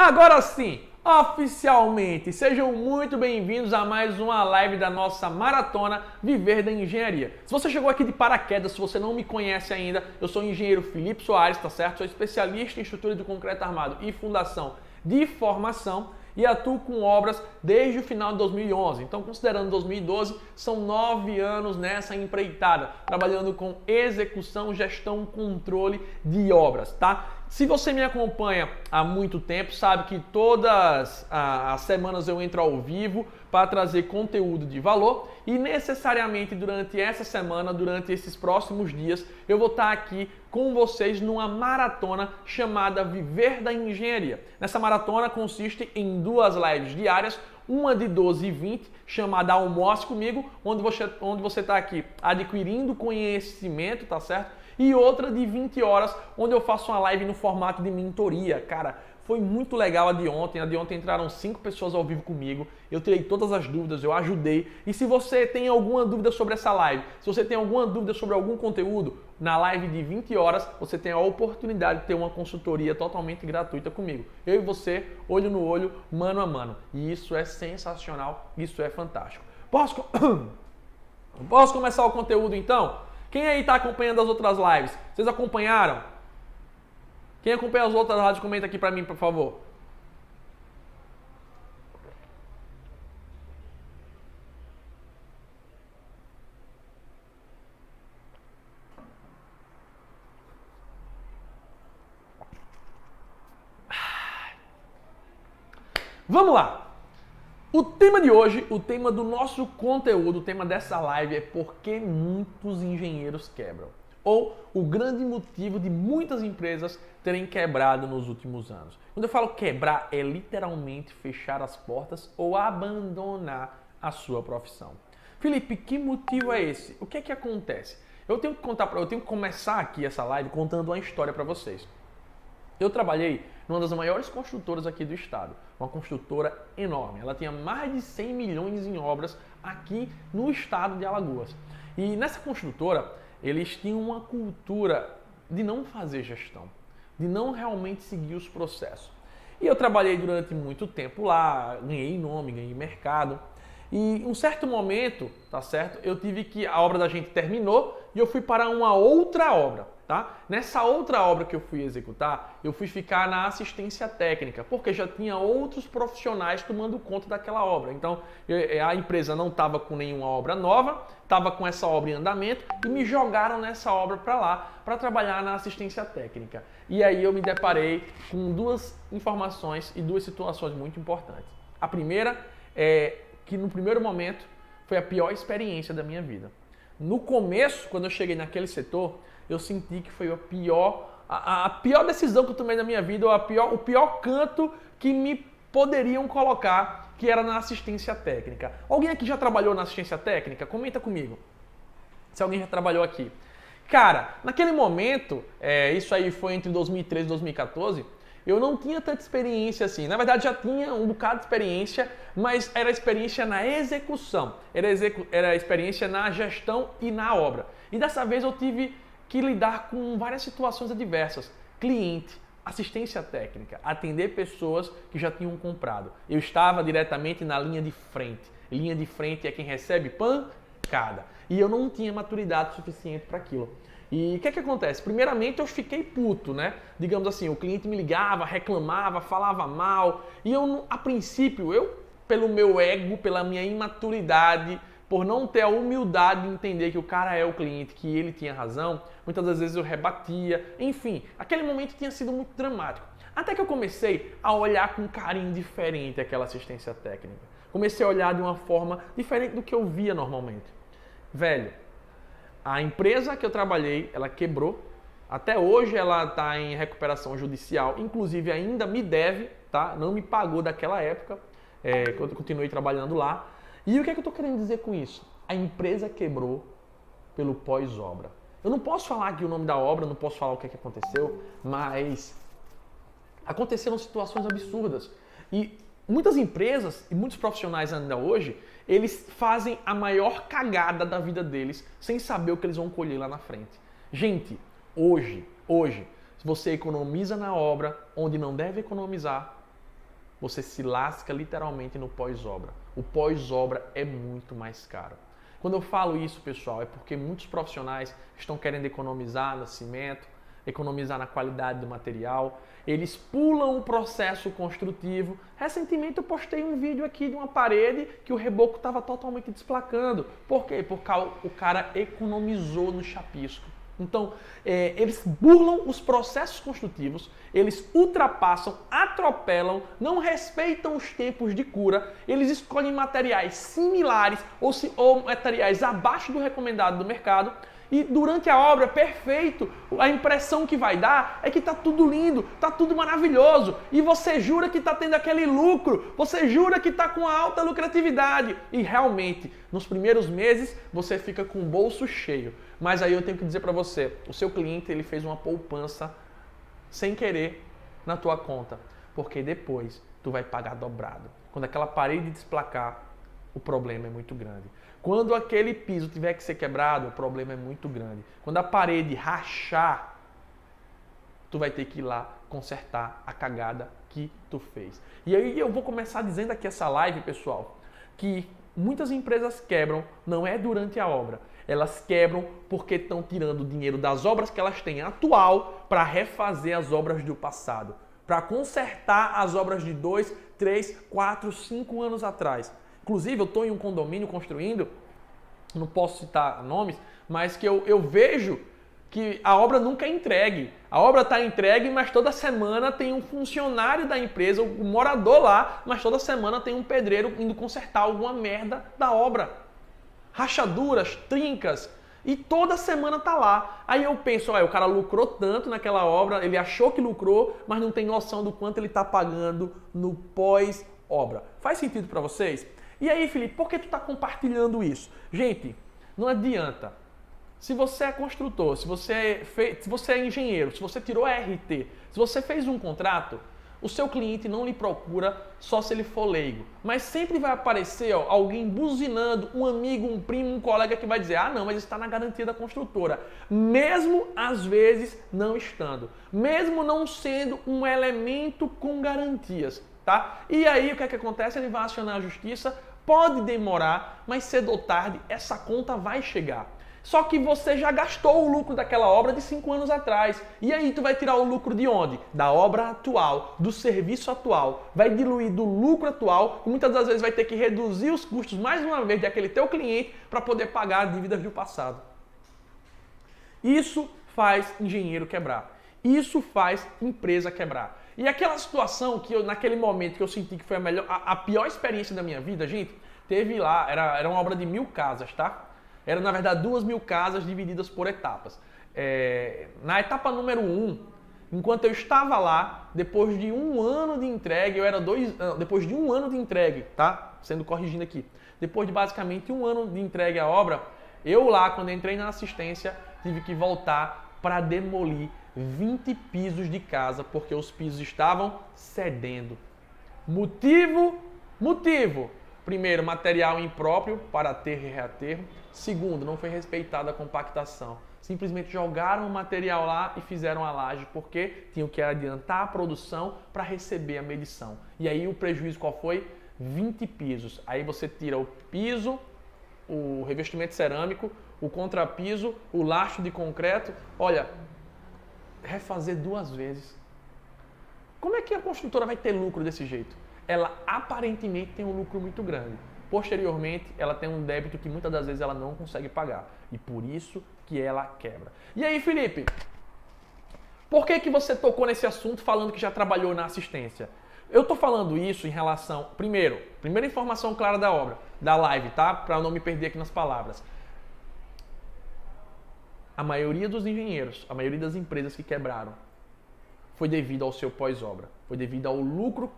Agora sim, oficialmente, sejam muito bem-vindos a mais uma live da nossa maratona Viver da Engenharia. Se você chegou aqui de paraquedas, se você não me conhece ainda, eu sou o engenheiro Felipe Soares, tá certo? Sou especialista em estrutura de concreto armado e fundação de formação e atuo com obras desde o final de 2011. Então, considerando 2012, são 9 anos nessa empreitada, trabalhando com execução, gestão, controle de obras, tá? Se você me acompanha há muito tempo, sabe que todas as semanas eu entro ao vivo para trazer conteúdo de valor e necessariamente durante essa semana, durante esses próximos dias, eu vou estar aqui com vocês numa maratona chamada Viver da Engenharia. Nessa maratona consiste em 2 lives diárias, uma de 12 e 20, chamada Almoce Comigo, onde você está aqui adquirindo conhecimento, tá certo? E outra de 20 horas, onde eu faço uma live no formato de mentoria. Cara, foi muito legal a de ontem. A de ontem entraram 5 pessoas ao vivo comigo. Eu tirei todas as dúvidas, eu ajudei. E se você tem alguma dúvida sobre essa live, se você tem alguma dúvida sobre algum conteúdo, na live de 20 horas você tem a oportunidade de ter uma consultoria totalmente gratuita comigo. Eu e você, olho no olho, mano a mano. E isso é sensacional, isso é fantástico. Posso começar o conteúdo então? Quem aí está acompanhando as outras lives? Vocês acompanharam? Quem acompanha as outras lives, comenta aqui para mim, por favor. Vamos lá! O tema de hoje, o tema do nosso conteúdo, o tema dessa live é por que muitos engenheiros quebram. Ou o grande motivo de muitas empresas terem quebrado nos últimos anos. Quando eu falo quebrar, é literalmente fechar as portas ou abandonar a sua profissão. Felipe, que motivo é esse? O que é que acontece? Eu tenho que começar aqui essa live contando uma história para vocês. Eu trabalhei numa das maiores construtoras aqui do estado, uma construtora enorme. Ela tinha mais de 100 milhões em obras aqui no estado de Alagoas. E nessa construtora, eles tinham uma cultura de não fazer gestão, de não realmente seguir os processos. E eu trabalhei durante muito tempo lá, ganhei nome, ganhei mercado. E em um certo momento, tá certo? A obra da gente terminou e eu fui para uma outra obra. Tá? Nessa outra obra que eu fui executar, eu fui ficar na assistência técnica, porque já tinha outros profissionais tomando conta daquela obra. Então, a empresa não estava com nenhuma obra nova, estava com essa obra em andamento e me jogaram nessa obra para lá, para trabalhar na assistência técnica. E aí eu me deparei com 2 informações e 2 situações muito importantes. A primeira é que no primeiro momento foi a pior experiência da minha vida. No começo, quando eu cheguei naquele setor, eu senti que foi a pior decisão que eu tomei na minha vida, ou o pior canto que me poderiam colocar, que era na assistência técnica. Alguém aqui já trabalhou na assistência técnica? Comenta comigo, se alguém já trabalhou aqui. Cara, naquele momento, isso aí foi entre 2013 e 2014, eu não tinha tanta experiência assim. Na verdade, já tinha um bocado de experiência, mas era experiência na execução. Era experiência na gestão e na obra. E dessa vez eu tive que lidar com várias situações adversas. Cliente, assistência técnica, atender pessoas que já tinham comprado. Eu estava diretamente na linha de frente. Linha de frente é quem recebe pancada. E eu não tinha maturidade suficiente para aquilo. E o que acontece? Primeiramente eu fiquei puto, né? Digamos assim, o cliente me ligava, reclamava, falava mal. E eu, a princípio, pelo meu ego, pela minha imaturidade, por não ter a humildade de entender que o cara é o cliente, que ele tinha razão, muitas das vezes eu rebatia. Enfim, aquele momento tinha sido muito dramático. Até que eu comecei a olhar com carinho diferente aquela assistência técnica. Comecei a olhar de uma forma diferente do que eu via normalmente. Velho, a empresa que eu trabalhei, ela quebrou. Até hoje ela está em recuperação judicial, inclusive ainda me deve, tá? Não me pagou daquela época, quando eu continuei trabalhando lá. E o que é que eu estou querendo dizer com isso? A empresa quebrou pelo pós-obra. Eu não posso falar aqui o nome da obra, não posso falar o que é que aconteceu, mas aconteceram situações absurdas. E muitas empresas e muitos profissionais ainda hoje, eles fazem a maior cagada da vida deles sem saber o que eles vão colher lá na frente. Gente, hoje, se você economiza na obra onde não deve economizar, você se lasca literalmente no pós-obra. O pós-obra é muito mais caro. Quando eu falo isso, pessoal, é porque muitos profissionais estão querendo economizar no cimento, economizar na qualidade do material, eles pulam o processo construtivo. Recentemente eu postei um vídeo aqui de uma parede que o reboco estava totalmente desplacando. Por quê? Porque o cara economizou no chapisco. Então, eles burlam os processos construtivos, eles ultrapassam, atropelam, não respeitam os tempos de cura, eles escolhem materiais similares ou materiais abaixo do recomendado do mercado. E durante a obra, perfeito, a impressão que vai dar é que está tudo lindo, está tudo maravilhoso. E você jura que está tendo aquele lucro, você jura que está com alta lucratividade. E realmente, nos primeiros meses, você fica com o bolso cheio. Mas aí eu tenho que dizer para você, o seu cliente ele fez uma poupança sem querer na tua conta. Porque depois tu vai pagar dobrado. Quando aquela parede desplacar, o problema é muito grande. Quando aquele piso tiver que ser quebrado, o problema é muito grande. Quando a parede rachar, tu vai ter que ir lá consertar a cagada que tu fez. E aí eu vou começar dizendo aqui essa live, pessoal, que muitas empresas quebram não é durante a obra. Elas quebram porque estão tirando o dinheiro das obras que elas têm atual para refazer as obras do passado. Para consertar as obras de 2, 3, 4, 5 anos atrás. Inclusive, eu estou em um condomínio construindo, não posso citar nomes, mas que eu vejo que a obra nunca é entregue. A obra está entregue, mas toda semana tem um funcionário da empresa, um morador lá, mas toda semana tem um pedreiro indo consertar alguma merda da obra. Rachaduras, trincas, e toda semana tá lá. Aí eu penso, o cara lucrou tanto naquela obra, ele achou que lucrou, mas não tem noção do quanto ele está pagando no pós-obra. Faz sentido para vocês? E aí, Felipe, por que tu está compartilhando isso? Gente, não adianta. Se você é construtor, se você é engenheiro, se você tirou a RT, se você fez um contrato, o seu cliente não lhe procura só se ele for leigo. Mas sempre vai aparecer alguém buzinando, um amigo, um primo, um colega que vai dizer, não, mas está na garantia da construtora. Mesmo às vezes não estando. Mesmo não sendo um elemento com garantias. Tá? E aí o que é que acontece? Ele vai acionar a justiça, pode demorar, mas cedo ou tarde essa conta vai chegar. Só que você já gastou o lucro daquela obra de 5 anos atrás. E aí tu vai tirar o lucro de onde? Da obra atual, do serviço atual. Vai diluir do lucro atual e muitas das vezes vai ter que reduzir os custos mais uma vez daquele teu cliente para poder pagar as dívidas do passado. Isso faz engenheiro quebrar. Isso faz empresa quebrar. E aquela situação que naquele momento que eu senti que foi a pior experiência da minha vida, gente, teve lá, era uma obra de 1000 casas, tá? Era, na verdade, 2000 casas divididas por etapas. Na etapa número 1, enquanto eu estava lá, depois de 1 ano de entregue, depois de 1 ano de entregue, tá? Sendo corrigindo aqui. Depois de basicamente 1 ano de entregue à obra, eu lá, quando entrei na assistência, tive que voltar para demolir 20 pisos de casa, porque os pisos estavam cedendo. Motivo. Primeiro, material impróprio para aterro e reaterro. Segundo, não foi respeitada a compactação. Simplesmente jogaram o material lá e fizeram a laje porque tinham que adiantar a produção para receber a medição. E aí o prejuízo qual foi? 20 pisos. Aí você tira o piso, o revestimento cerâmico, o contrapiso, o lastro de concreto. Olha, refazer 2 vezes. Como é que a construtora vai ter lucro desse jeito? Ela aparentemente tem um lucro muito grande. Posteriormente, ela tem um débito que muitas das vezes ela não consegue pagar. E por isso que ela quebra. E aí, Felipe? Por que você tocou nesse assunto falando que já trabalhou na assistência? Eu tô falando isso em relação... Primeira informação clara da obra, da live, tá? Para eu não me perder aqui nas palavras. A maioria dos engenheiros, a maioria das empresas que quebraram, foi devido ao seu pós-obra. Foi devido ao lucro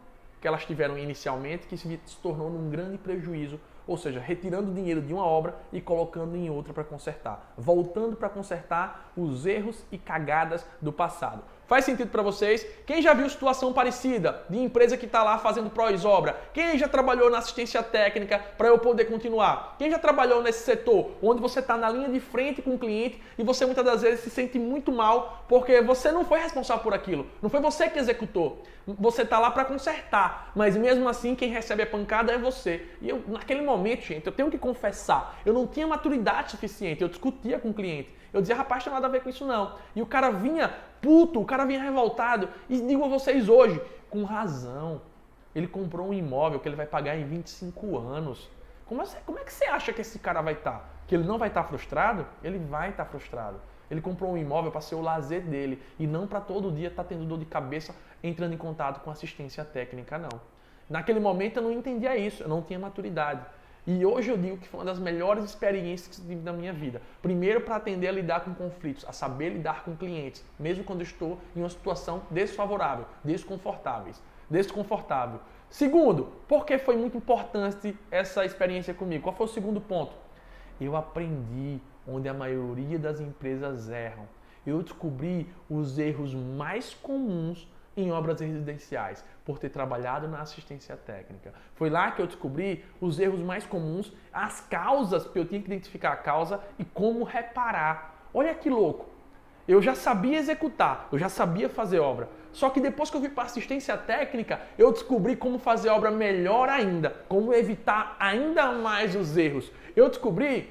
que elas tiveram inicialmente, que se tornou num grande prejuízo ou seja, retirando dinheiro de uma obra e colocando em outra para consertar, voltando para consertar os erros e cagadas do passado. Faz sentido para vocês? Quem já viu situação parecida de empresa que está lá fazendo pós-obra? Quem já trabalhou na assistência técnica para eu poder continuar? Quem já trabalhou nesse setor onde você está na linha de frente com o cliente e você muitas das vezes se sente muito mal porque você não foi responsável por aquilo, não foi você que executou. Você está lá para consertar, mas mesmo assim quem recebe a pancada é você. E eu, naquele momento, gente, eu tenho que confessar, eu não tinha maturidade suficiente, eu discutia com o cliente. Eu dizia, rapaz, não tem nada a ver com isso não. E o cara vinha puto, o cara vinha revoltado. E digo a vocês hoje, com razão, ele comprou um imóvel que ele vai pagar em 25 anos. Como é que você acha que esse cara vai estar? Que ele não vai estar frustrado? Ele vai estar frustrado. Ele comprou um imóvel para ser o lazer dele e não para todo dia estar tendo dor de cabeça entrando em contato com assistência técnica, não. Naquele momento eu não entendia isso, eu não tinha maturidade. E hoje eu digo que foi uma das melhores experiências que tive na minha vida. Primeiro, para aprender a lidar com conflitos, a saber lidar com clientes, mesmo quando estou em uma situação desfavorável, desconfortável. Segundo, porque foi muito importante essa experiência comigo? Qual foi o segundo ponto? Eu aprendi onde a maioria das empresas erram. Eu descobri os erros mais comuns em obras residenciais, por ter trabalhado na assistência técnica. Foi lá que eu descobri os erros mais comuns, as causas, porque eu tinha que identificar a causa e como reparar. Olha que louco! Eu já sabia executar, eu já sabia fazer obra. Só que depois que eu fui para assistência técnica, eu descobri como fazer obra melhor ainda, como evitar ainda mais os erros. Eu descobri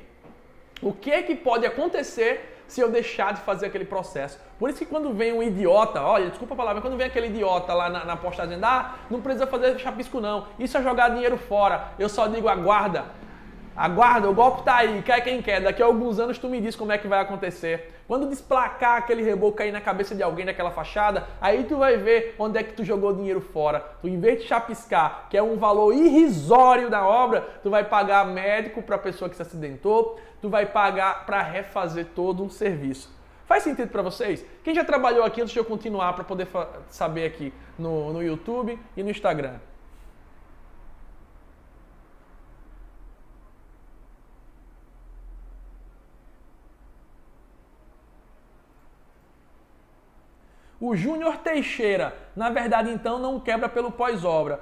o que é que pode acontecer se eu deixar de fazer aquele processo. Por isso que quando vem um idiota, olha, desculpa a palavra, quando vem aquele idiota lá na postagem, não precisa fazer chapisco não, isso é jogar dinheiro fora, eu só digo aguarda, o golpe tá aí, quer quem quer, daqui a alguns anos tu me diz como é que vai acontecer. Quando desplacar aquele reboco cair na cabeça de alguém daquela fachada, aí tu vai ver onde é que tu jogou dinheiro fora. Tu, em vez de chapiscar, que é um valor irrisório da obra, tu vai pagar médico para a pessoa que se acidentou, tu vai pagar para refazer todo um serviço. Faz sentido para vocês? Quem já trabalhou aqui, antes de eu continuar, para poder saber aqui no YouTube e no Instagram? O Júnior Teixeira, na verdade, então, não quebra pelo pós-obra,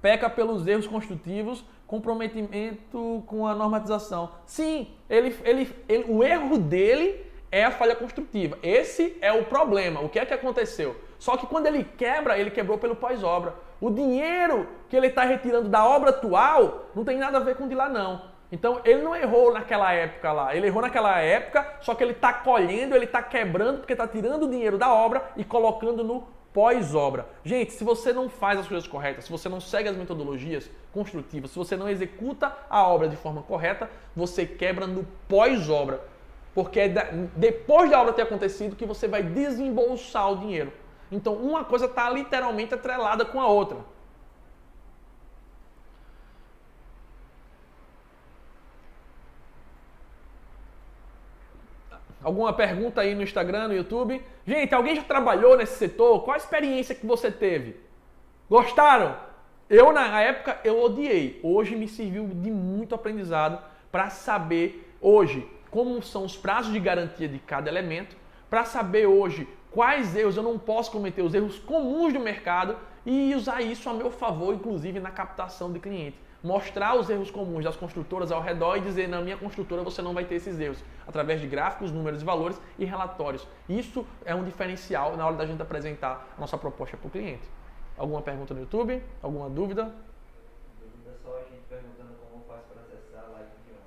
peca pelos erros construtivos, comprometimento com a normatização. Sim, o erro dele é a falha construtiva. Esse é o problema. O que é que aconteceu? Só que quando ele quebra, ele quebrou pelo pós-obra. O dinheiro que ele está retirando da obra atual não tem nada a ver com o de lá, não. Então, ele não errou naquela época lá, ele errou naquela época, só que ele está colhendo, ele está quebrando, porque está tirando o dinheiro da obra e colocando no pós-obra. Gente, se você não faz as coisas corretas, se você não segue as metodologias construtivas, se você não executa a obra de forma correta, você quebra no pós-obra. Porque é depois da obra ter acontecido que você vai desembolsar o dinheiro. Então, uma coisa está literalmente atrelada com a outra. Alguma pergunta aí no Instagram, no YouTube? Gente, alguém já trabalhou nesse setor? Qual a experiência que você teve? Gostaram? Eu, na época, eu odiei. Hoje me serviu de muito aprendizado para saber hoje como são os prazos de garantia de cada elemento, para saber hoje quais erros eu não posso cometer, os erros comuns do mercado e usar isso a meu favor, inclusive na captação de cliente. Mostrar os erros comuns das construtoras ao redor e dizer, na minha construtora você não vai ter esses erros, através de gráficos, números e valores e relatórios. Isso é um diferencial na hora da gente apresentar a nossa proposta para o cliente. Alguma pergunta no YouTube? Alguma dúvida? Dúvida só, a gente perguntando como faz para acessar a live de ontem.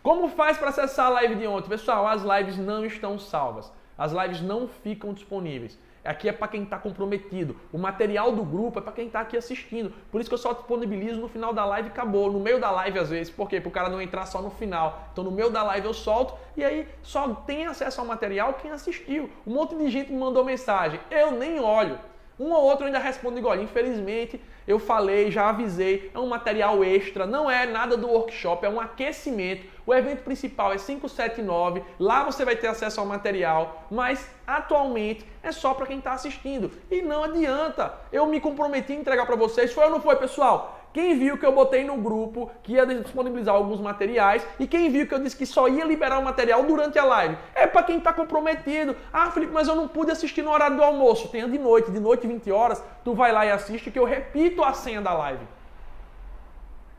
Como faz para acessar a live de ontem? Pessoal, as lives não estão salvas. As lives não ficam disponíveis. Aqui é para quem está comprometido. O material do grupo é para quem está aqui assistindo. Por isso que eu só disponibilizo no final da live e acabou. No meio da live, às vezes. Por quê? Para o cara não entrar só no final. Então, no meio da live eu solto e aí só tem acesso ao material quem assistiu. Um monte de gente me mandou mensagem. Eu nem olho. Um ou outro ainda responde igual. Infelizmente, eu falei, já avisei, é um material extra, não é nada do workshop, é um aquecimento. O evento principal é 579, lá você vai ter acesso ao material, mas atualmente é só para quem está assistindo. E não adianta, eu me comprometi a entregar para vocês, foi ou não foi, pessoal? quem viu que eu botei no grupo que ia disponibilizar alguns materiais e quem viu que eu disse que só ia liberar o material durante a live? É para quem está comprometido. Ah, Felipe, mas eu não pude assistir no horário do almoço. Tenha de noite 20 horas, tu vai lá e assiste que eu repito a senha da live.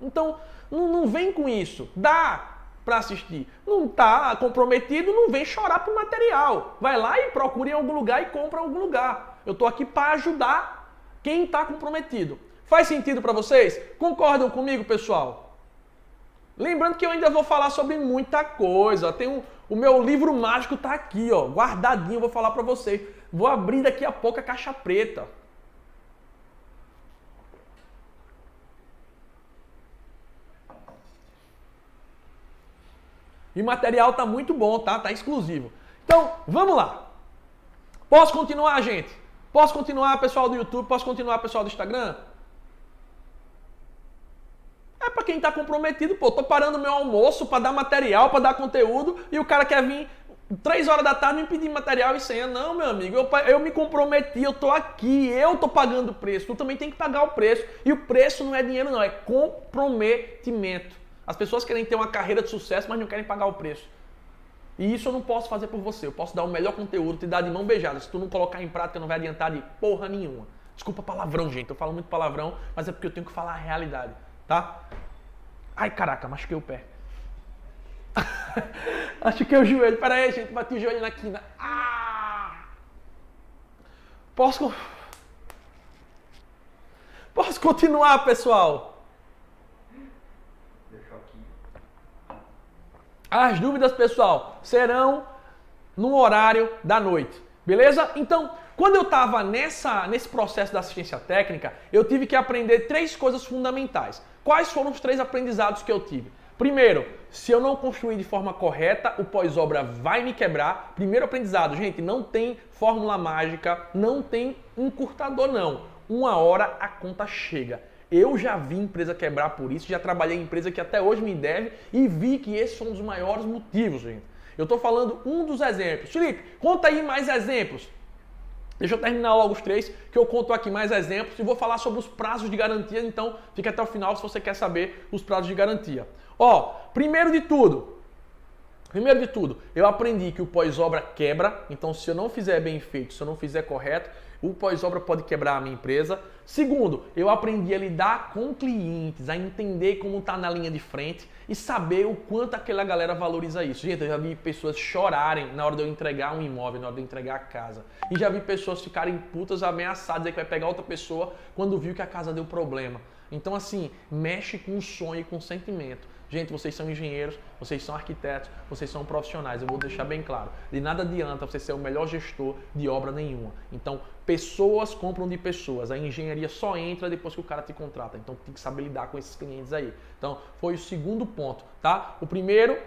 Então, não vem com isso. Dá para assistir. Não está comprometido, não vem chorar pro material. Vai lá e procura em algum lugar e compra em algum lugar. Eu estou aqui para ajudar quem está comprometido. Faz sentido para vocês? Concordam comigo, pessoal? Lembrando que eu ainda vou falar sobre muita coisa. O meu livro mágico está aqui, ó, guardadinho, vou falar para vocês. Vou abrir daqui a pouco a caixa preta. E o material tá muito bom, tá? Tá exclusivo. Então, vamos lá. Posso continuar, gente? Posso continuar, pessoal do YouTube? Posso continuar, pessoal do Instagram? É pra quem tá comprometido, pô. Tô parando meu almoço pra dar material, pra dar conteúdo, e o cara quer vir 3 horas da tarde me pedir material e senha. Não, meu amigo, eu me comprometi, eu tô aqui, eu tô pagando o preço. Tu também tem que pagar o preço. E o preço não é dinheiro, não, é comprometimento. As pessoas querem ter uma carreira de sucesso, mas não querem pagar o preço. E isso eu não posso fazer por você. Eu posso dar o melhor conteúdo, te dar de mão beijada. Se tu não colocar em prática, não vai adiantar de porra nenhuma. Desculpa palavrão, gente. Eu falo muito palavrão, mas é porque eu tenho que falar a realidade, tá? Ai, caraca, machuquei o pé. Machuquei o joelho. Pera aí, gente. Bati o joelho na quina. Ah! Posso continuar, pessoal? As dúvidas, pessoal, serão no horário da noite, beleza? Então, quando eu estava nesse processo da assistência técnica, eu tive que aprender 3 coisas fundamentais. Quais foram os 3 aprendizados que eu tive? Primeiro, se eu não construir de forma correta, o pós-obra vai me quebrar. Primeiro aprendizado, gente, não tem fórmula mágica, não tem encurtador, não. Uma hora a conta chega. Eu já vi empresa quebrar por isso, já trabalhei em empresa que até hoje me deve e vi que esse foi um dos maiores motivos, gente. Eu estou falando um dos exemplos. Felipe, conta aí mais exemplos. Deixa eu terminar logo os 3, que eu conto aqui mais exemplos e vou falar sobre os prazos de garantia, então fica até o final se você quer saber os prazos de garantia. Ó, primeiro de tudo, eu aprendi que o pós-obra quebra, então se eu não fizer bem feito, se eu não fizer correto, o pós-obra pode quebrar a minha empresa. Segundo, eu aprendi a lidar com clientes, a entender como está na linha de frente e saber o quanto aquela galera valoriza isso. Gente, eu já vi pessoas chorarem na hora de eu entregar um imóvel, na hora de eu entregar a casa. E já vi pessoas ficarem putas, ameaçadas, dizer que vai pegar outra pessoa quando viu que a casa deu problema. Então, assim, mexe com o sonho e com o sentimento. Gente, vocês são engenheiros, vocês são arquitetos, vocês são profissionais. Eu vou deixar bem claro. De nada adianta você ser o melhor gestor de obra nenhuma. Então, pessoas compram de pessoas. A engenharia só entra depois que o cara te contrata. Então, tem que saber lidar com esses clientes aí. Então, foi o segundo ponto, tá? O primeiro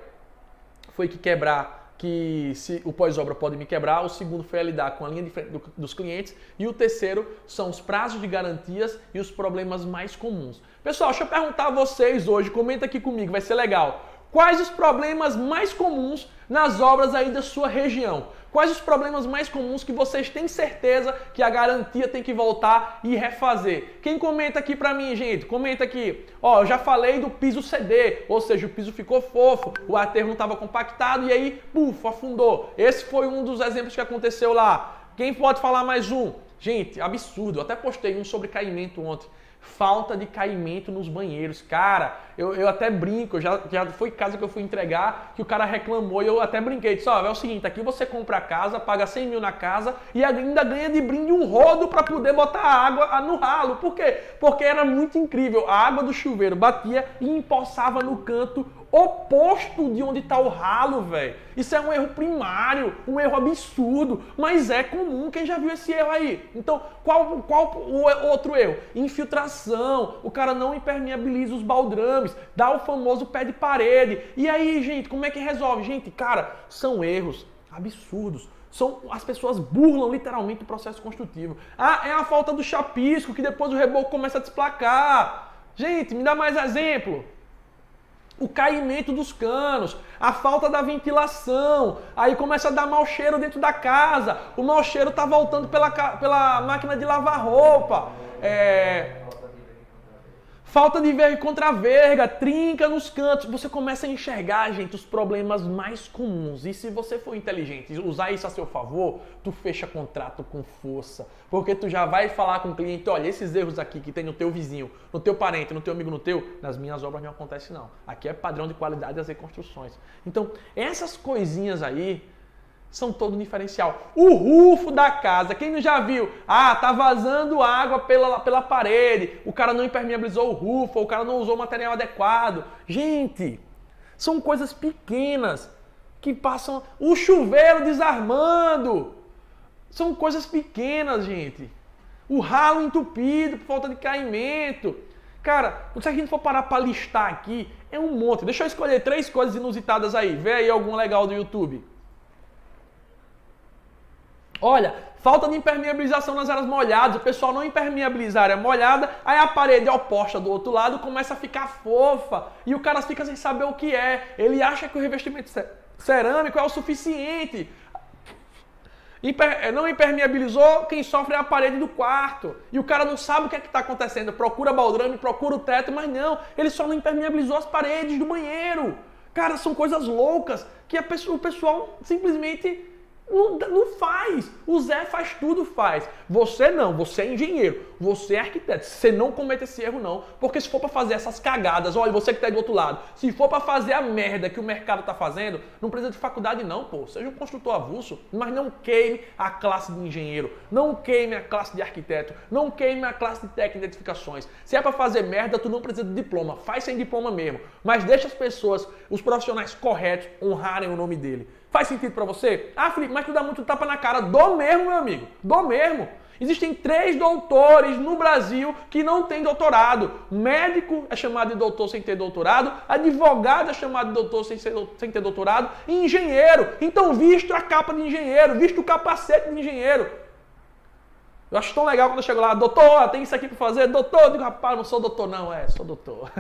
foi que se o pós-obra pode me quebrar, o segundo foi a lidar com a linha de frente dos clientes e o terceiro são os prazos de garantias e os problemas mais comuns. Pessoal, deixa eu perguntar a vocês hoje, comenta aqui comigo, vai ser legal. Quais os problemas mais comuns nas obras aí da sua região? Quais os problemas mais comuns que vocês têm certeza que a garantia tem que voltar e refazer? Quem comenta aqui pra mim, gente? Comenta aqui. Ó, eu já falei do piso ceder, ou seja, o piso ficou fofo, o aterro não estava compactado e aí, puf, afundou. Esse foi um dos exemplos que aconteceu lá. Quem pode falar mais um? Gente, absurdo. Eu até postei um sobre caimento ontem. Falta de caimento nos banheiros. Cara, eu até brinco, já foi casa que eu fui entregar, que o cara reclamou e eu até brinquei. Disse, ó, é o seguinte, aqui você compra a casa, paga 100 mil na casa e ainda ganha de brinde um rodo para poder botar água no ralo. Por quê? Porque era muito incrível. A água do chuveiro batia e empoçava no canto oposto de onde está o ralo, velho. Isso é um erro primário, um erro absurdo, mas é comum. Quem já viu esse erro aí? Então, qual o outro erro? Infiltração. O cara não impermeabiliza os baldrames, dá o famoso pé de parede. E aí, gente, como é que resolve? Gente, cara, são erros absurdos. As pessoas burlam literalmente o processo construtivo. Ah, é a falta do chapisco, que depois o reboco começa a desplacar. Gente, me dá mais exemplo. O caimento dos canos, a falta da ventilação, aí começa a dar mau cheiro dentro da casa, o mau cheiro está voltando pela máquina de lavar roupa. Falta de verga contra a verga, trinca nos cantos. Você começa a enxergar, gente, os problemas mais comuns. E se você for inteligente e usar isso a seu favor, tu fecha contrato com força. Porque tu já vai falar com o cliente, olha, esses erros aqui que tem no teu vizinho, no teu parente, no teu amigo, no teu, nas minhas obras não acontece não. Aqui é padrão de qualidade das reconstruções. Então, essas coisinhas aí são todo diferencial. O rufo da casa, quem não já viu? Ah, tá vazando água pela parede, o cara não impermeabilizou o rufo, ou o cara não usou o material adequado. Gente, são coisas pequenas que passam... O chuveiro desarmando. São coisas pequenas, gente. O ralo entupido por falta de caimento. Cara, se a gente for parar para listar aqui, é um monte. Deixa eu escolher 3 coisas inusitadas aí. Vê aí algum legal do YouTube. Olha, falta de impermeabilização nas áreas molhadas, o pessoal não impermeabiliza a área molhada, aí a parede oposta do outro lado começa a ficar fofa e o cara fica sem saber o que é. Ele acha que o revestimento cerâmico é o suficiente. Não impermeabilizou, quem sofre é a parede do quarto. E o cara não sabe o que é que está acontecendo. Procura baldrame, procura o teto, mas não, ele só não impermeabilizou as paredes do banheiro. Cara, são coisas loucas que o pessoal simplesmente... Não faz. O Zé faz tudo, faz. Você não, você é engenheiro, você é arquiteto. Você não cometa esse erro não, porque se for para fazer essas cagadas, olha, você que tá aí do outro lado, se for para fazer a merda que o mercado tá fazendo, não precisa de faculdade não, pô. Seja um construtor avulso, mas não queime a classe de engenheiro, não queime a classe de arquiteto, não queime a classe de técnico de edificações. Se é para fazer merda, tu não precisa de diploma, faz sem diploma mesmo, mas deixa as pessoas, os profissionais corretos, honrarem o nome dele. Faz sentido pra você? Ah, Felipe, mas tu dá muito tapa na cara. Dou mesmo, meu amigo. Dou mesmo. Existem 3 doutores no Brasil que não têm doutorado. Médico é chamado de doutor sem ter doutorado. Advogado é chamado de doutor sem ter doutorado. E engenheiro. Então visto a capa de engenheiro. Visto o capacete de engenheiro. Eu acho tão legal quando eu chego lá. Doutor, tem isso aqui pra fazer? Doutor, eu digo, rapaz, não sou doutor não. Sou doutor.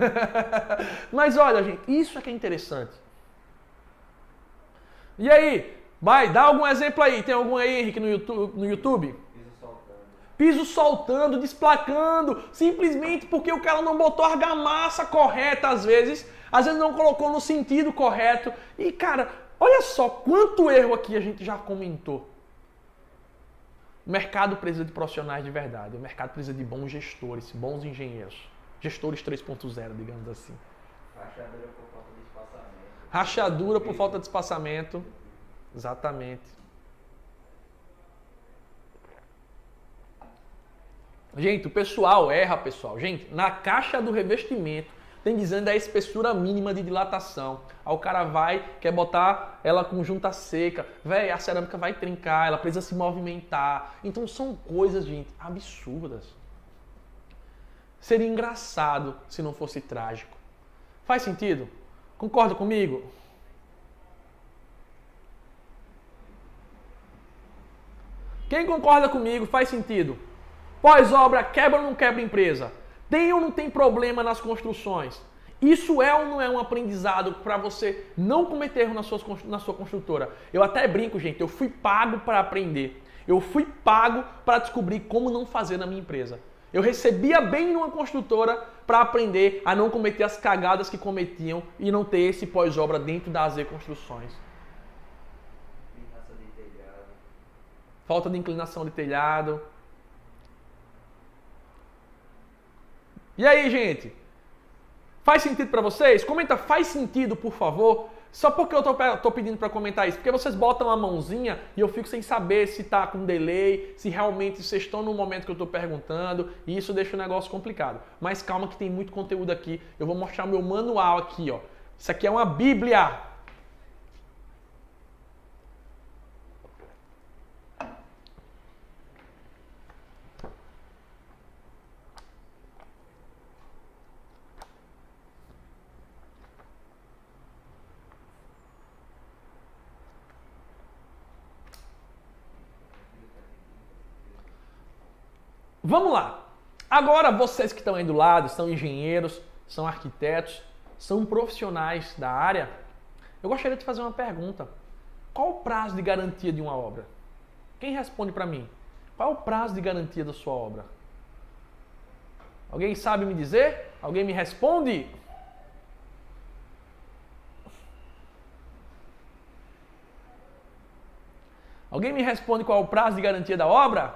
Mas olha, gente, isso é que é interessante. E aí? Vai, dá algum exemplo aí. Tem algum aí, Henrique, no YouTube? Piso soltando. Piso soltando, desplacando, simplesmente porque o cara não botou a argamassa correta às vezes não colocou no sentido correto. E, cara, olha só quanto erro aqui a gente já comentou. O mercado precisa de profissionais de verdade. O mercado precisa de bons gestores, bons engenheiros. Gestores 3.0, digamos assim. Rachadura por falta de espaçamento. Rachadura por falta de espaçamento. Exatamente. Gente, o pessoal erra, pessoal. Gente, na caixa do revestimento tem dizendo a espessura mínima de dilatação. Aí o cara vai, quer botar ela com junta seca. Véi, a cerâmica vai trincar, ela precisa se movimentar. Então são coisas, gente, absurdas. Seria engraçado se não fosse trágico. Faz sentido? Concorda comigo? Quem concorda comigo, faz sentido. Pós-obra, quebra ou não quebra empresa? Tem ou não tem problema nas construções? Isso é ou não é um aprendizado para você não cometer erro na sua construtora? Eu até brinco, gente, eu fui pago para aprender. Eu fui pago para descobrir como não fazer na minha empresa. Eu recebia bem numa construtora para aprender a não cometer as cagadas que cometiam e não ter esse pós-obra dentro da AZ Construções. Inclinação de telhado. Falta de inclinação de telhado. E aí, gente? Faz sentido para vocês? Comenta, faz sentido, por favor. Só porque eu tô pedindo para comentar isso, porque vocês botam a mãozinha e eu fico sem saber se tá com delay, se realmente vocês estão no momento que eu tô perguntando, e isso deixa o negócio complicado. Mas calma que tem muito conteúdo aqui. Eu vou mostrar o meu manual aqui, ó. Isso aqui é uma bíblia. Vamos lá. Agora vocês que estão aí do lado, são engenheiros, são arquitetos, são profissionais da área, eu gostaria de fazer uma pergunta. Qual o prazo de garantia de uma obra? Quem responde para mim? Qual é o prazo de garantia da sua obra? Alguém sabe me dizer? Alguém me responde? Alguém me responde qual é o prazo de garantia da obra?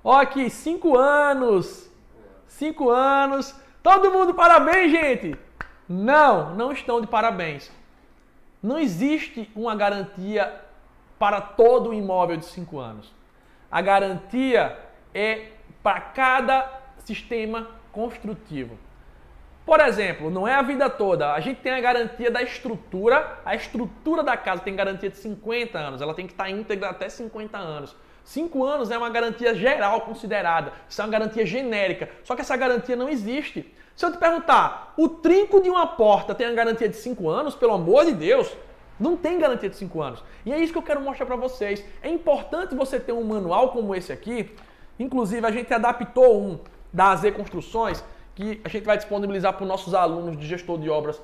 Ó aqui, 5 anos. 5 anos. Todo mundo parabéns, gente? Não, não estão de parabéns. Não existe uma garantia para todo o imóvel de 5 anos. A garantia é para cada sistema construtivo. Por exemplo, não é a vida toda. A gente tem a garantia da estrutura. A estrutura da casa tem garantia de 50 anos. Ela tem que estar íntegra até 50 anos. 5 anos é uma garantia geral considerada. Isso é uma garantia genérica. Só que essa garantia não existe. Se eu te perguntar, o trinco de uma porta tem a garantia de 5 anos? Pelo amor de Deus, não tem garantia de 5 anos. E é isso que eu quero mostrar para vocês. É importante você ter um manual como esse aqui. Inclusive, a gente adaptou um da AZ Construções, que a gente vai disponibilizar para os nossos alunos de gestor de obras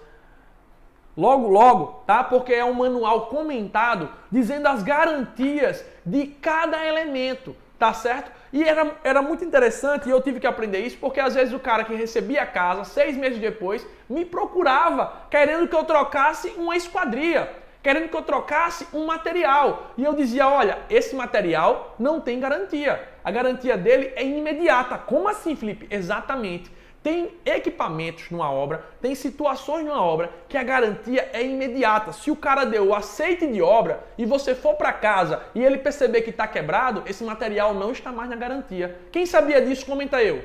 logo, tá? Porque é um manual comentado dizendo as garantias de cada elemento, tá certo? E era muito interessante e eu tive que aprender isso porque às vezes o cara que recebia a casa 6 meses depois me procurava querendo que eu trocasse uma esquadria, querendo que eu trocasse um material. E eu dizia, olha, esse material não tem garantia. A garantia dele é imediata. Como assim, Felipe? Exatamente. Tem equipamentos numa obra, tem situações numa obra que a garantia é imediata. Se o cara deu o aceite de obra e você for para casa e ele perceber que está quebrado, esse material não está mais na garantia. Quem sabia disso, comenta eu.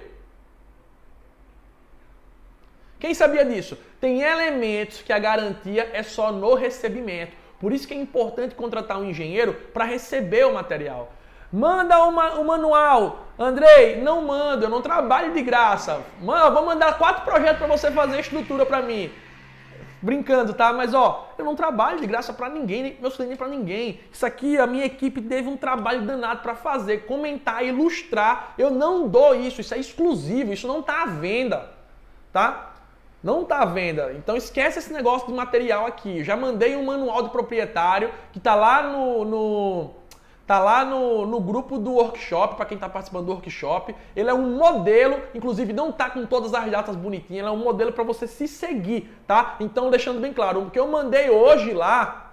Quem sabia disso? Tem elementos que a garantia é só no recebimento. Por isso que é importante contratar um engenheiro para receber o material. Manda o manual. Andrei, não mando, eu não trabalho de graça. Mano, eu vou mandar 4 projetos para você fazer estrutura para mim. Brincando, tá? Mas ó, eu não trabalho de graça para ninguém, nem meu cliente, nem para ninguém. Isso aqui, a minha equipe teve um trabalho danado para fazer, comentar, ilustrar. Eu não dou isso, isso é exclusivo, isso não tá à venda, tá? Não está à venda. Então esquece esse negócio de material aqui. Eu já mandei um manual do proprietário que está lá no grupo do workshop, para quem está participando do workshop. Ele é um modelo, inclusive não está com todas as datas bonitinhas, ele é um modelo para você se seguir, tá? Então deixando bem claro, o que eu mandei hoje lá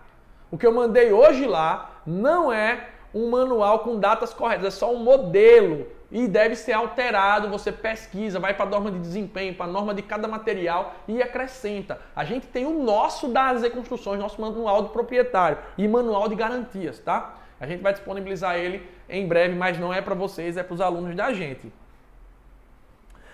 não é um manual com datas corretas, é só um modelo. E deve ser alterado, você pesquisa, vai para a norma de desempenho, para a norma de cada material e acrescenta. A gente tem o nosso da AZ Construções, nosso manual do proprietário e manual de garantias, tá? A gente vai disponibilizar ele em breve, mas não é para vocês, é para os alunos da gente.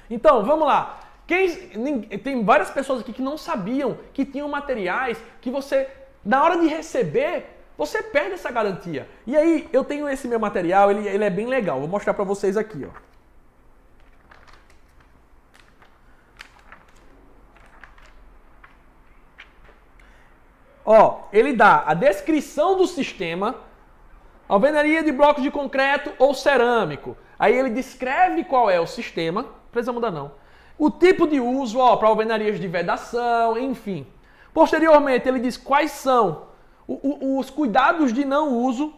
Então, vamos lá. Tem várias pessoas aqui que não sabiam que tinham materiais que você, na hora de receber, você perde essa garantia. E aí, eu tenho esse meu material, ele é bem legal. Vou mostrar para vocês aqui, ó. Ó, ele dá a descrição do sistema, alvenaria de blocos de concreto ou cerâmico. Aí ele descreve qual é o sistema, não precisa mudar não. O tipo de uso, ó, para alvenarias de vedação, enfim. Posteriormente, ele diz quais são os cuidados de não uso,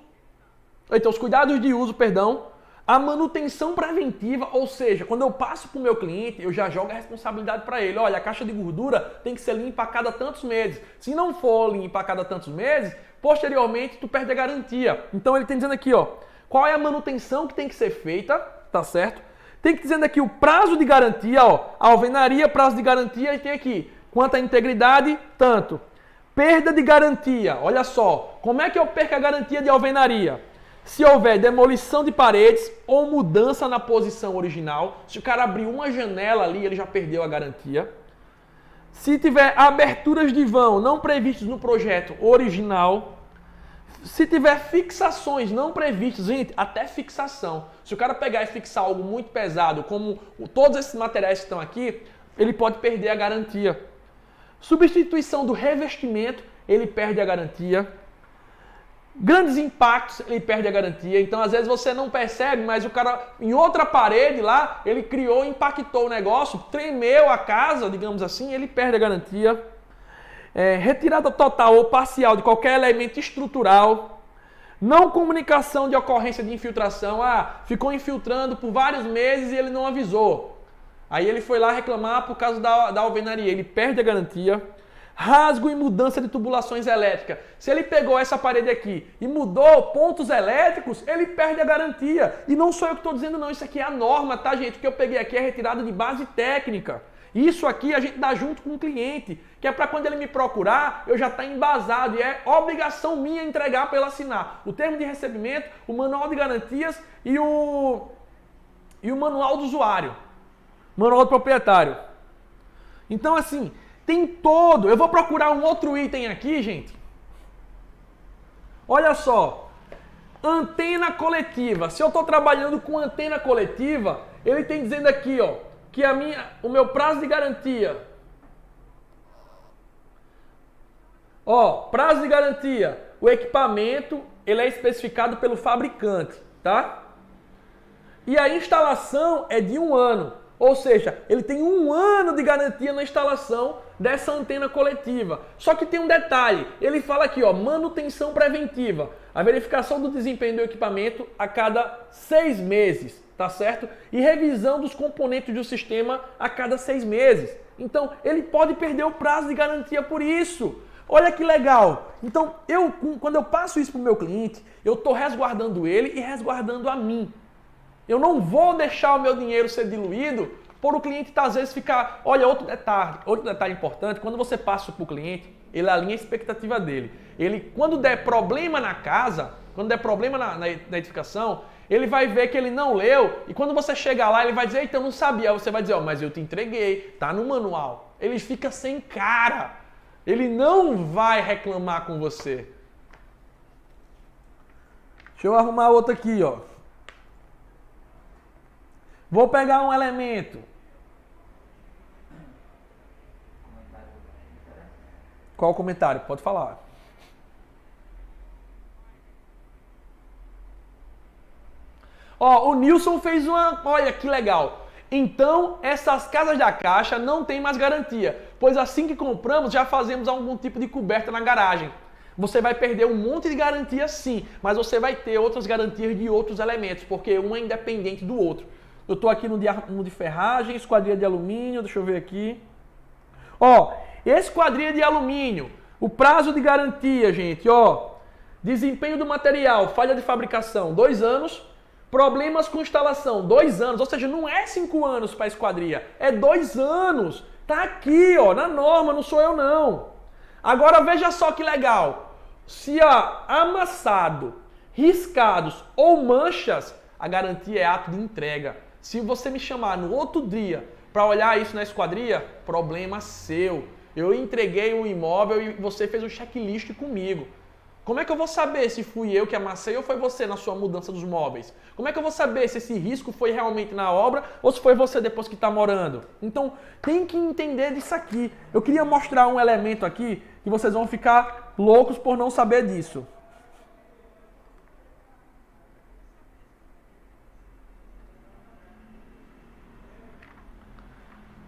então os cuidados de uso, perdão, a manutenção preventiva, ou seja, quando eu passo para o meu cliente, eu já jogo a responsabilidade para ele. Olha, a caixa de gordura tem que ser limpa a cada tantos meses. Se não for limpa a cada tantos meses, posteriormente tu perde a garantia. Então ele tem dizendo aqui, ó, qual é a manutenção que tem que ser feita, tá certo? Tem que dizendo aqui o prazo de garantia, ó, a alvenaria, prazo de garantia, e tem aqui, quanto à integridade, tanto. Perda de garantia, olha só, como é que eu perco a garantia de alvenaria? Se houver demolição de paredes ou mudança na posição original, se o cara abrir uma janela ali, ele já perdeu a garantia. Se tiver aberturas de vão não previstas no projeto original, se tiver fixações não previstas, gente, até fixação. Se o cara pegar e fixar algo muito pesado, como todos esses materiais que estão aqui, ele pode perder a garantia. Substituição do revestimento, ele perde a garantia. Grandes impactos, ele perde a garantia. Então, às vezes você não percebe, mas o cara, em outra parede lá, ele criou, impactou o negócio, tremeu a casa, digamos assim, ele perde a garantia. Retirada total ou parcial de qualquer elemento estrutural. Não comunicação de ocorrência de infiltração. Ah, ficou infiltrando por vários meses e ele não avisou. Aí ele foi lá reclamar por causa da alvenaria. Ele perde a garantia. Rasgo e mudança de tubulações elétricas. Se ele pegou essa parede aqui e mudou pontos elétricos, ele perde a garantia. E não sou eu que estou dizendo não, isso aqui é a norma, tá, gente? O que eu peguei aqui é retirado de base técnica. Isso aqui a gente dá junto com o cliente, que é para quando ele me procurar, eu já estar embasado. E é obrigação minha entregar para ele assinar o termo de recebimento, o manual de garantias e o manual do usuário. Manual do proprietário. Então, assim, tem todo. Eu vou procurar um outro item aqui, gente. Olha só. Antena coletiva. Se eu estou trabalhando com antena coletiva, ele tem dizendo aqui, ó, que o meu prazo de garantia. Ó, prazo de garantia. O equipamento, ele é especificado pelo fabricante, tá? E a instalação é de 1 ano. Ou seja, ele tem 1 ano de garantia na instalação dessa antena coletiva. Só que tem um detalhe, ele fala aqui, ó, manutenção preventiva. A verificação do desempenho do equipamento a cada 6 meses, tá certo? E revisão dos componentes do sistema a cada 6 meses. Então, ele pode perder o prazo de garantia por isso. Olha que legal. Então, quando eu passo isso para o meu cliente, eu estou resguardando ele e resguardando a mim. Eu não vou deixar o meu dinheiro ser diluído por o cliente às vezes ficar... Olha, outro detalhe importante, quando você passa para o cliente, ele alinha a expectativa dele. Ele, quando der problema na casa, quando der problema na edificação, ele vai ver que ele não leu e quando você chegar lá, ele vai dizer, eita, eu não sabia. Aí você vai dizer, ó, mas eu te entreguei, tá no manual. Ele fica sem cara. Ele não vai reclamar com você. Deixa eu arrumar outro aqui, ó. Vou pegar um elemento. Qual o comentário? Pode falar. Ó, o Nilson fez uma... Olha que legal. Então, essas casas da Caixa não tem mais garantia, pois assim que compramos já fazemos algum tipo de coberta na garagem. Você vai perder um monte de garantia sim, mas você vai ter outras garantias de outros elementos, porque um é independente do outro. Eu estou aqui no de ferragem, esquadria de alumínio, deixa eu ver aqui. Ó, esquadria de alumínio, o prazo de garantia, gente, ó. Desempenho do material, falha de fabricação, 2 anos. Problemas com instalação, 2 anos. Ou seja, não é 5 anos para a esquadria, é 2 anos. Tá aqui, ó, na norma, não sou eu não. Agora veja só que legal. Se amassado, riscados ou manchas, a garantia é ato de entrega. Se você me chamar no outro dia para olhar isso na esquadria, problema seu. Eu entreguei o imóvel e você fez o checklist comigo. Como é que eu vou saber se fui eu que amassei ou foi você na sua mudança dos móveis? Como é que eu vou saber se esse risco foi realmente na obra ou se foi você depois que está morando? Então, tem que entender disso aqui. Eu queria mostrar um elemento aqui que vocês vão ficar loucos por não saber disso.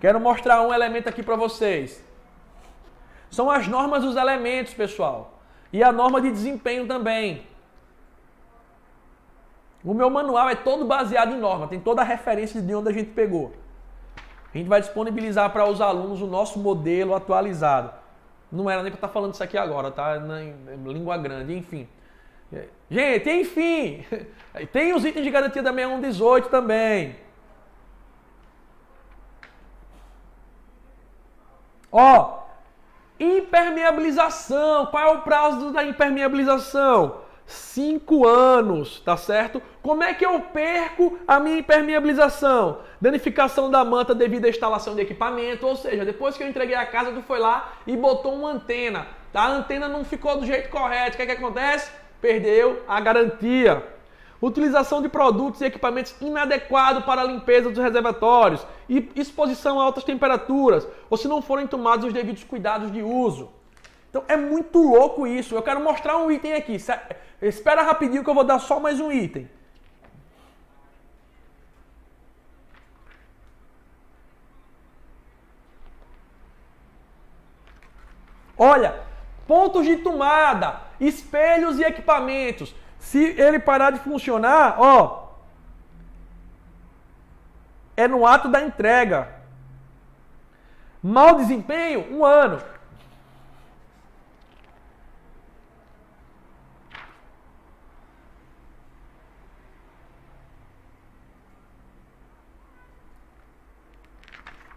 Quero mostrar um elemento aqui para vocês. São as normas dos elementos, pessoal. E a norma de desempenho também. O meu manual é todo baseado em norma, tem toda a referência de onde a gente pegou. A gente vai disponibilizar para os alunos o nosso modelo atualizado. Não era nem para estar falando isso aqui agora, tá? Em língua grande, enfim. Gente, enfim, tem os itens de garantia da 6118 também. Ó, impermeabilização. Qual é o prazo da impermeabilização? 5 anos, tá certo? Como é que eu perco a minha impermeabilização? Danificação da manta devido à instalação de equipamento, ou seja, depois que eu entreguei a casa, tu foi lá e botou uma antena, tá? A antena não ficou do jeito correto. O que é que acontece? Perdeu a garantia. Utilização de produtos e equipamentos inadequados para a limpeza dos reservatórios e exposição a altas temperaturas, ou se não forem tomados os devidos cuidados de uso. Então é muito louco isso. Eu quero mostrar um item aqui. Espera rapidinho que eu vou dar só mais um item. Olha, pontos de tomada, espelhos e equipamentos. Se ele parar de funcionar, ó, é no ato da entrega. Mau desempenho, 1 ano.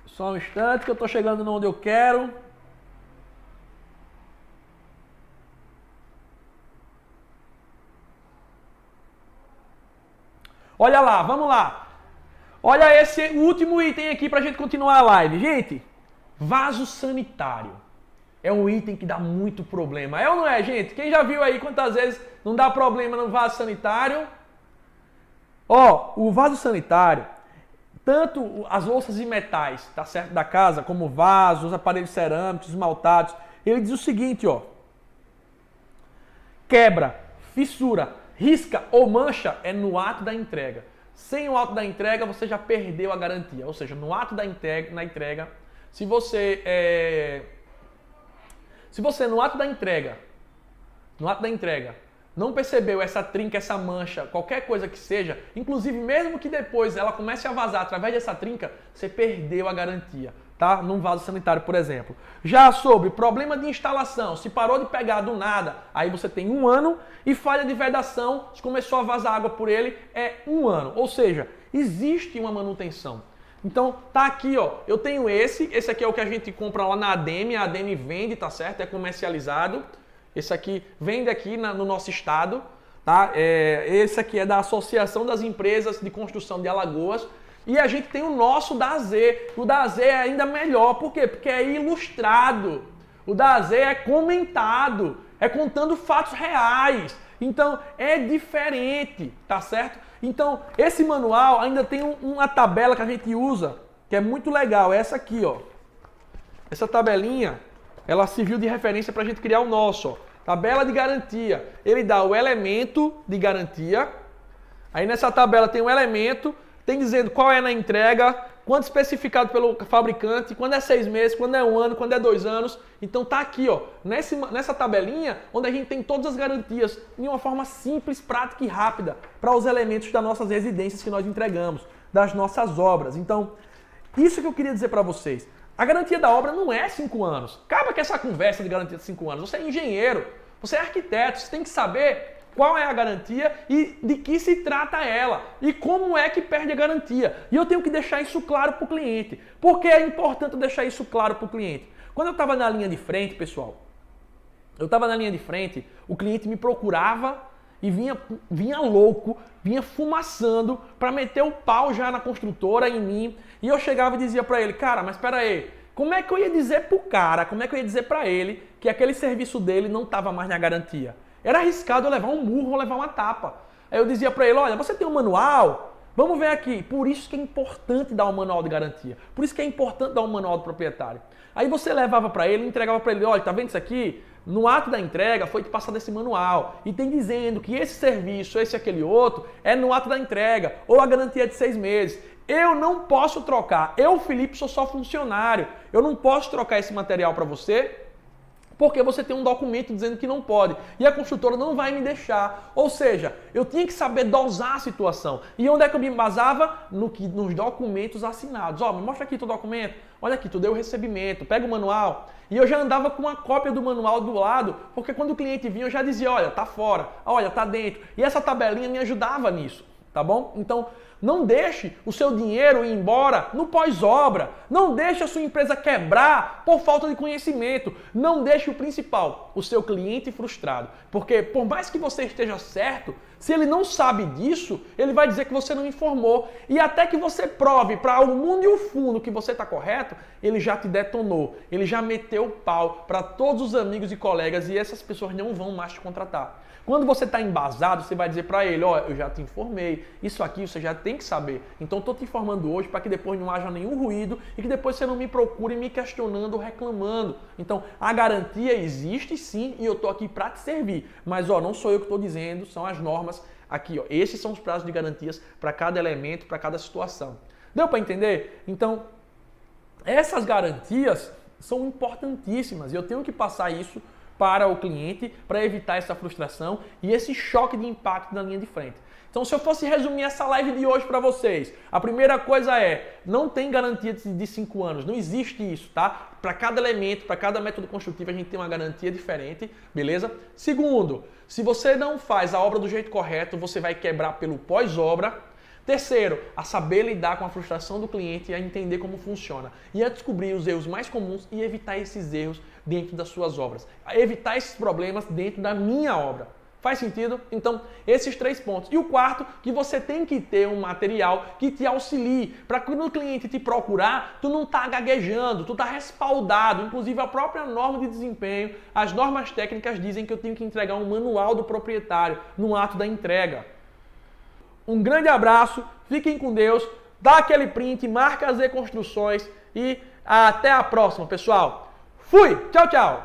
Só um instante que eu estou chegando onde eu quero. Olha lá, vamos lá. Olha esse último item aqui para a gente continuar a live. Gente, vaso sanitário. É um item que dá muito problema. É ou não é, gente? Quem já viu aí quantas vezes não dá problema no vaso sanitário? Ó, o vaso sanitário, tanto as louças e metais, tá certo, da casa, como vasos, aparelhos cerâmicos, esmaltados, ele diz o seguinte, ó. Quebra, fissura, risca ou mancha é no ato da entrega. Sem o ato da entrega, você já perdeu a garantia. Ou seja, no ato da entrega, se você no ato da entrega, não percebeu essa trinca, essa mancha, qualquer coisa que seja, inclusive mesmo que depois ela comece a vazar através dessa trinca, você perdeu a garantia, tá? Num vaso sanitário, por exemplo. Já sobre problema de instalação, se parou de pegar do nada, aí você tem 1 ano, e falha de vedação, se começou a vazar água por ele, é 1 ano. Ou seja, existe uma manutenção. Então, tá aqui, ó, eu tenho esse aqui é o que a gente compra lá na ADM, a ADM vende, tá certo? É comercializado. Esse aqui vende aqui no nosso estado, tá? Esse aqui é da Associação das Empresas de Construção de Alagoas. E a gente tem o nosso da AZ. O da AZ é ainda melhor. Por quê? Porque é ilustrado. O da AZ é comentado. É contando fatos reais. Então, é diferente, tá certo? Então, esse manual ainda tem uma tabela que a gente usa, que é muito legal. É essa aqui, ó. Essa tabelinha, ela serviu de referência para a gente criar o nosso, ó. Tabela de garantia. Ele dá o elemento de garantia. Aí nessa tabela tem um elemento, tem dizendo qual é na entrega, quanto especificado pelo fabricante, quando é 6 meses, quando é 1 ano, quando é 2 anos. Então tá aqui, ó, nessa tabelinha, onde a gente tem todas as garantias, de uma forma simples, prática e rápida, para os elementos das nossas residências que nós entregamos, das nossas obras. Então, isso que eu queria dizer para vocês. A garantia da obra não é 5 anos. Acaba com essa conversa de garantia de 5 anos. Você é engenheiro, você é arquiteto, você tem que saber qual é a garantia e de que se trata ela. E como é que perde a garantia. E eu tenho que deixar isso claro para o cliente. Por que é importante deixar isso claro para o cliente? Quando eu estava na linha de frente, pessoal, o cliente me procurava e vinha louco, vinha fumaçando para meter o pau já na construtora, em mim. E eu chegava e dizia para ele, cara, mas espera aí, como é que eu ia dizer pro cara, como é que eu ia dizer para ele que aquele serviço dele não estava mais na garantia? Era arriscado eu levar um murro ou levar uma tapa. Aí eu dizia para ele, olha, você tem um manual? Vamos ver aqui. Por isso que é importante dar um manual de garantia. Por isso que é importante dar um manual do proprietário. Aí você levava para ele, entregava para ele, olha, tá vendo isso aqui? No ato da entrega foi passado esse manual e tem dizendo que esse serviço, esse e aquele outro, é no ato da entrega ou a garantia é de 6 meses. Eu não posso trocar. Eu, Felipe, sou só funcionário. Eu não posso trocar esse material para você porque você tem um documento dizendo que não pode. E a construtora não vai me deixar. Ou seja, eu tinha que saber dosar a situação. E onde é que eu me embasava? Nos documentos assinados. Ó, me mostra aqui teu documento. Olha aqui, tu deu o recebimento. Pega o manual. E eu já andava com uma cópia do manual do lado, porque quando o cliente vinha eu já dizia, olha, tá fora. Olha, tá dentro. E essa tabelinha me ajudava nisso. Tá bom? Então, não deixe o seu dinheiro ir embora no pós-obra. Não deixe a sua empresa quebrar por falta de conhecimento. Não deixe o principal, o seu cliente frustrado. Porque por mais que você esteja certo, se ele não sabe disso, ele vai dizer que você não informou. E até que você prove para o mundo e o fundo que você está correto, ele já te detonou. Ele já meteu o pau para todos os amigos e colegas e essas pessoas não vão mais te contratar. Quando você está embasado, você vai dizer para ele, ó, eu já te informei, isso aqui você já tem que saber. Então estou te informando hoje para que depois não haja nenhum ruído e que depois você não me procure me questionando ou reclamando. Então a garantia existe sim e eu estou aqui para te servir. Mas ó, não sou eu que estou dizendo, são as normas aqui. Ó. Esses são os prazos de garantias para cada elemento, para cada situação. Deu para entender? Então essas garantias são importantíssimas e eu tenho que passar isso para o cliente, para evitar essa frustração e esse choque de impacto na linha de frente. Então, se eu fosse resumir essa live de hoje para vocês, a primeira coisa é, não tem garantia de 5 anos, não existe isso, tá? Para cada elemento, para cada método construtivo, a gente tem uma garantia diferente, beleza? Segundo, se você não faz a obra do jeito correto, você vai quebrar pelo pós-obra. Terceiro, a saber lidar com a frustração do cliente e a entender como funciona. E a descobrir os erros mais comuns e evitar esses erros dentro das suas obras. A evitar esses problemas dentro da minha obra. Faz sentido? Então, esses 3 pontos. E o quarto, que você tem que ter um material que te auxilie, para que quando o cliente te procurar, tu não tá gaguejando, tu tá respaldado. Inclusive, a própria norma de desempenho, as normas técnicas dizem que eu tenho que entregar um manual do proprietário no ato da entrega. Um grande abraço, fiquem com Deus, dá aquele print, marca as reconstruções e até a próxima, pessoal. Fui! Tchau, tchau!